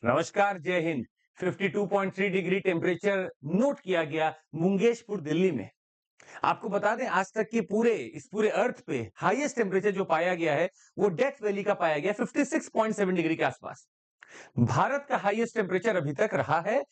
नमस्कार, जय Hind. 52.3 degree temperature note किया गया मुंगेशपुर, दिल्ली में। आपको बता दें, आज तक के इस पूरे अर्थ पे हाईएस्ट टेम्परेचर जो पाया गया है, वो डेथ वैली का पाया गया 56.7 डिग्री के आसपास। भारत का हाईएस्ट टेम्परेचर अभी तक रहा है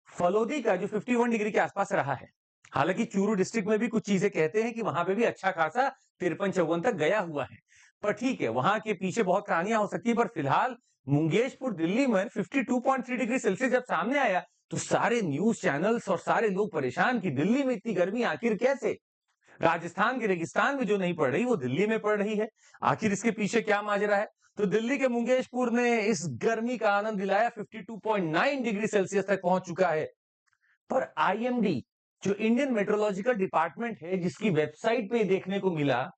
फलोदी का, जो 51 डिग्री के आसपास रहा है। हालांकि चूरू डिस्ट्रिक्ट में भी कुछ चीजें कहते हैं कि वहां पे भी अच्छा खासा 53-54 तक गया हुआ है। पर ठीक है, वहां के पीछे बहुत कहानियां हो सकती है, पर फिलहाल मुंगेशपुर, दिल्ली में 52.3 डिग्री सेल्सियस जब सामने आया, तो सारे न्यूज चैनल्स और सारे लोग परेशान कि दिल्ली में इतनी गर्मी आखिर कैसे। राजस्थान के रेगिस्तान में जो नहीं पड़ रही, वो दिल्ली में पड़ रही है। आखिर इसके पीछे क्या माजरा है? तो दिल्ली के मुंगेशपुर ने इस गर्मी का आनंद दिलाया, 52.9 डिग्री सेल्सियस तक पहुंच चुका है। पर आईएमडी, जो इंडियन मेट्रोलॉजिकल डिपार्टमेंट है, जिसकी वेबसाइट पे देखने को मिला,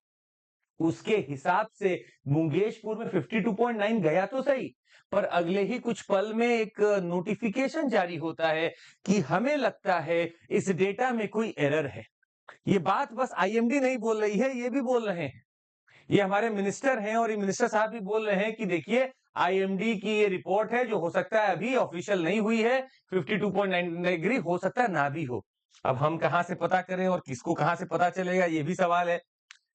उसके हिसाब से मुंगेशपुर में 52.9 गया तो सही, पर अगले ही कुछ पल में एक नोटिफिकेशन जारी होता है कि हमें लगता है इस डेटा में कोई एरर है। ये बात बस आईएमडी नहीं बोल रही है, ये भी बोल रहे हैं। ये हमारे मिनिस्टर हैं, और ये मिनिस्टर साहब भी बोल रहे हैं कि देखिए, आईएमडी की ये रिपोर्ट है, जो हो सकता है अभी ऑफिशियल नहीं हुई है। 52.9 डिग्री हो सकता है ना भी हो। अब हम कहां से पता करें और किसको कहां से पता चलेगा, ये भी सवाल है।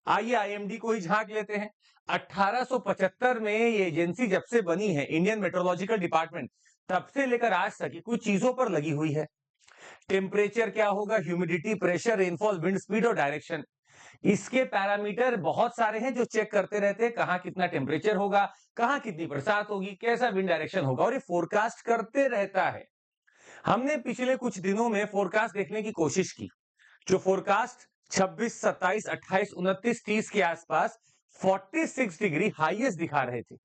आइए आईएमडी को ही झांक लेते हैं। 1875 में ये एजेंसी जब से बनी है, इंडियन मेट्रोलॉजिकल डिपार्टमेंट, तब से लेकर आज तक ये कुछ चीजों पर लगी हुई है। टेम्परेचर क्या होगा, humidity, pressure, rainfall, wind speed और डायरेक्शन, इसके पैरामीटर बहुत सारे हैं जो चेक करते रहते हैं। कहां कितना टेम्परेचर होगा, कहां कितनी बरसात होगी, कैसा विंड डायरेक्शन होगा, और ये फोरकास्ट करते रहता है। हमने पिछले कुछ दिनों में फोरकास्ट देखने की कोशिश की। जो फोरकास्ट 26, 27, 28, 29, 30 के आसपास 46 डिग्री हाईएस्ट दिखा रहे थे।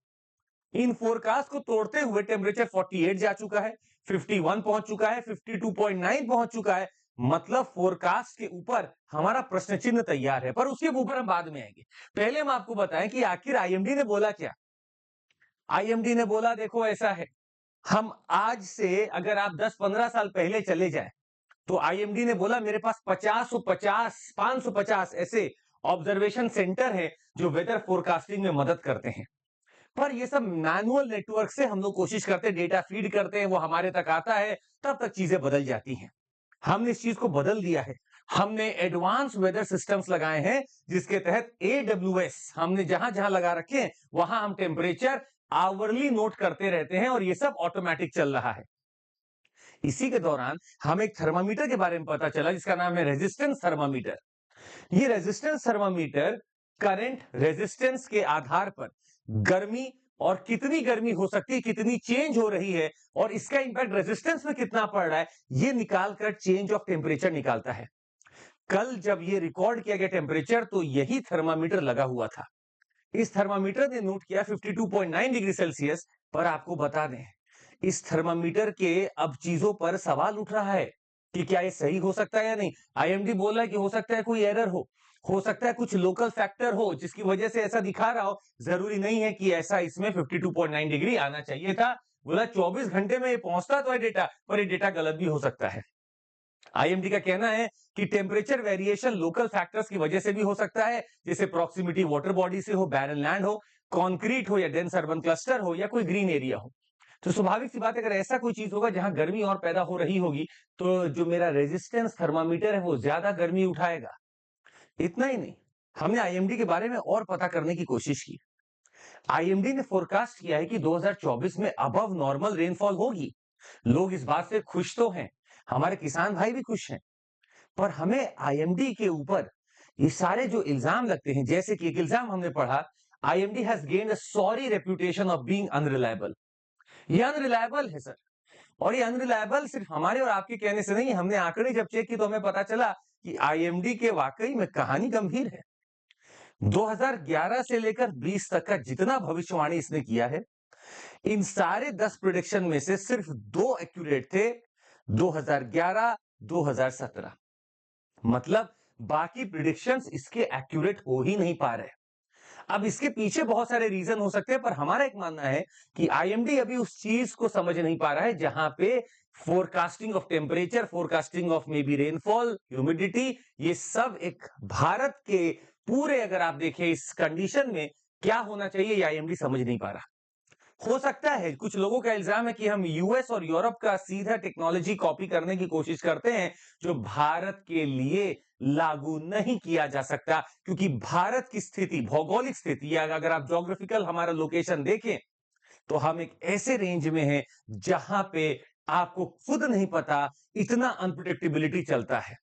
इन फोरकास्ट को तोड़ते हुए टेम्परेचर 48 जा चुका है, 51 पहुंच चुका है, 52.9 पहुंच चुका है। मतलब फोरकास्ट के ऊपर हमारा प्रश्न चिन्ह तैयार है, पर उसके ऊपर हम बाद में आएंगे। पहले हम आपको बताएं कि आखिर आईएमडी ने बोला क्या। आईएमडी ने बोला, देखो ऐसा है, हम आज से अगर आप 10-15 साल पहले चले जाए, तो आईएमडी ने बोला मेरे पास 550 ऐसे ऑब्जर्वेशन सेंटर है जो वेदर फोरकास्टिंग में मदद करते हैं। पर ये सब मैनुअल नेटवर्क से हम लोग कोशिश करते हैं, डेटा फीड करते हैं, वो हमारे तक आता है, तब तक चीजें बदल जाती हैं। हमने इस चीज को बदल दिया है। हमने एडवांस वेदर सिस्टम्स लगाए हैं, जिसके तहत एडब्ल्यूएस हमने जहां जहां लगा रखे हैं, वहां हम टेम्परेचर आवरली नोट करते रहते हैं, और ये सब ऑटोमेटिक चल रहा है। इसी के दौरान हमें एक थर्मामीटर के बारे में पता चला, जिसका नाम है रेजिस्टेंस थर्मामीटर। ये रेजिस्टेंस थर्मामीटर करंट रेजिस्टेंस के आधार पर गर्मी, और कितनी गर्मी हो सकती है, कितनी चेंज हो रही है, और इसका इंपैक्ट रेजिस्टेंस में कितना पड़ रहा है, ये निकालकर चेंज ऑफ टेम्परेचर निकालता है। कल जब ये रिकॉर्ड किया गया टेम्परेचर, तो यही थर्मामीटर लगा हुआ था। इस थर्मामीटर ने नोट किया 52.9 डिग्री सेल्सियस। पर आपको बता दें, इस थर्मामीटर के अब चीजों पर सवाल उठ रहा है कि क्या ये सही हो सकता है या नहीं। आईएमडी बोल रहा है कि हो सकता है कोई एरर हो सकता है कुछ लोकल फैक्टर हो जिसकी वजह से ऐसा दिखा रहा हो। जरूरी नहीं है कि ऐसा इसमें 52.9 डिग्री आना चाहिए था। बोला 24 घंटे में ये पहुंचता तो है डेटा, पर ये डेटा गलत भी हो सकता है। आईएमडी का कहना है कि टेम्परेचर वेरिएशन लोकल फैक्टर्स की वजह से भी हो सकता है, जैसे प्रॉक्सिमिटी वाटर बॉडी से हो, बैरन लैंड हो, कंक्रीट हो, या डेंस अर्बन क्लस्टर हो, या कोई ग्रीन एरिया हो। तो स्वाभाविक सी बात है, अगर ऐसा कोई चीज होगा जहां गर्मी और पैदा हो रही होगी, तो जो मेरा रेजिस्टेंस थर्मामीटर है, वो ज्यादा गर्मी उठाएगा। इतना ही नहीं, हमने आईएमडी के बारे में और पता करने की कोशिश की। आईएमडी ने फोरकास्ट किया है कि 2024 में अबव नॉर्मल रेनफॉल होगी। लोग इस बात से खुश तो हैं, हमारे किसान भाई भी खुश हैं। पर हमें आईएमडी के ऊपर ये सारे जो इल्जाम लगते हैं, जैसे कि एक इल्जाम हमने पढ़ा, IMD has gained a sorry reputation of being unreliable. ये अनरिलायबल है सर। और ये अनरिलायबल सिर्फ हमारे और आपके कहने से नहीं, हमने आंकड़े जब चेक की तो हमें पता चला कि आईएमडी के वाकई में कहानी गंभीर है। 2011 से लेकर 20 तक का जितना भविष्यवाणी इसने किया है, इन सारे 10 प्रिडिक्शन में से सिर्फ 2 एक्यूरेट थे, 2011, 2017। मतलब बाकी प्रिडिक्शंस इसके एक्यूरेट हो ही नहीं पा रहे। अब इसके पीछे बहुत सारे रीजन हो सकते हैं, पर हमारा एक मानना है कि आईएमडी अभी उस चीज को समझ नहीं पा रहा है जहां पे forecasting of temperature, forecasting of may be rainfall, humidity, ये सब एक भारत के पूरे, अगर आप देखें इस कंडीशन में क्या होना चाहिए, ये आईएमडी समझ नहीं पा रहा। हो सकता है कुछ लोगों का इल्जाम है कि हम यूएस और यूरोप का सीधा टेक्नोलॉजी कॉपी करने की कोशिश करते हैं, जो भारत के लिए लागू नहीं किया जा सकता, क्योंकि भारत की स्थिति, भौगोलिक स्थिति, या अगर आप ज्योग्राफिकल हमारा लोकेशन देखें, तो हम एक ऐसे रेंज में हैं जहां पे आपको खुद नहीं पता, इतना अनप्रेडिक्टेबिलिटी चलता है।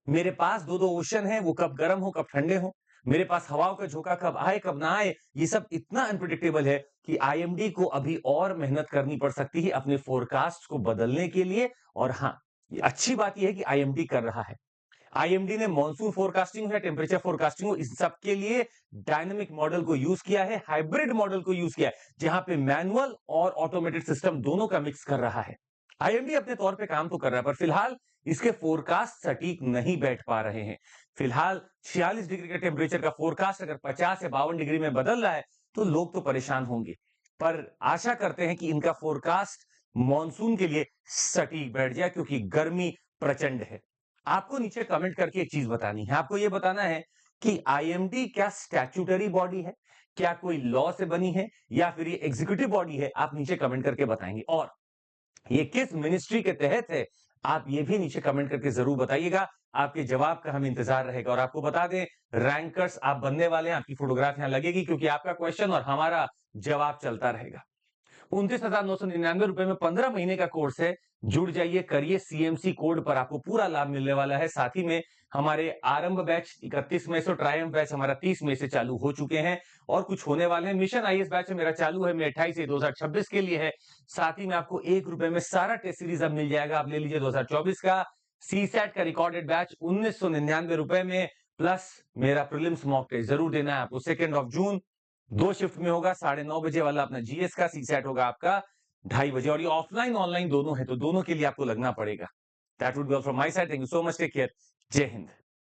मेरे पास 2-2 ओशन है, वो कब गर्म हो, कब ठंडे हो। मेरे पास हवाओं का झोंका कब आए, कब ना आए। ये सब इतना अनप्रेडिक्टेबल है कि आईएमडी को अभी और मेहनत करनी पड़ सकती है अपने फोरकास्ट को बदलने के लिए। और हाँ, ये अच्छी बात ये है कि आईएमडी कर रहा है। आईएमडी ने मॉनसून फोरकास्टिंग है, टेम्परेचर फोरकास्टिंग हो, इस सब के लिए डायनामिक मॉडल को यूज किया है, हाइब्रिड मॉडल को यूज किया है, जहां पे मैनुअल और ऑटोमेटेड सिस्टम दोनों का मिक्स कर रहा है। आईएमडी अपने तौर पे काम तो कर रहा है, पर फिलहाल इसके फोरकास्ट सटीक नहीं बैठ पा रहे हैं। फिलहाल 46 डिग्री का टेम्परेचर का फोरकास्ट अगर 50 या 52 डिग्री में बदल रहा है, तो लोग तो परेशान होंगे। पर आशा करते हैं कि इनका फोरकास्ट मॉनसून के लिए सटीक बैठ जाए, क्योंकि गर्मी प्रचंड है। आपको नीचे कमेंट करके एक चीज बतानी है। आपको यह बताना है कि आईएमडी क्या स्टैट्यूटरी बॉडी है, क्या कोई लॉ से बनी है, या फिर ये एग्जीक्यूटिव बॉडी है। आप नीचे कमेंट करके बताएंगे। और ये किस मिनिस्ट्री के तहत है, आप ये भी नीचे कमेंट करके जरूर बताइएगा। आपके जवाब का हमें इंतजार रहेगा। और आपको बता दें, रैंकर्स आप बनने वाले हैं, आपकी फोटोग्राफ यहां लगेगी, क्योंकि आपका क्वेश्चन और हमारा जवाब चलता रहेगा। 29,999 रुपए में 15 महीने का कोर्स है। जुड़ जाइए, करिए। सीएमसी कोड पर आपको पूरा लाभ मिलने वाला है। साथ ही में हमारे आरंभ बैच 31 मई से, ट्रायम्फ बैच हमारा 30 मई से चालू हो चुके हैं, और कुछ होने वाले हैं। मिशन आईएएस बैच मेरा चालू है, मैं 28 से 2026 के लिए है। साथ ही में आपको 1 रुपए में सारा टेस्ट सीरीज अब मिल जाएगा। आप ले लीजिए 2024 का सीसैट का रिकॉर्डेड बैच 1999 रुपए में, प्लस मेरा प्रीलिम्स मॉक टेस्ट जरूर देना है आपको। 2 ऑफ जून 2 शिफ्ट में होगा। 9:30 बजे वाला अपना जीएस का, सीसैट होगा आपका 2:30 बजे। और ये ऑफलाइन ऑनलाइन दोनों है, तो दोनों के लिए आपको लगना पड़ेगा। That would be all from my side. Thank you so much, take care, जय हिंद।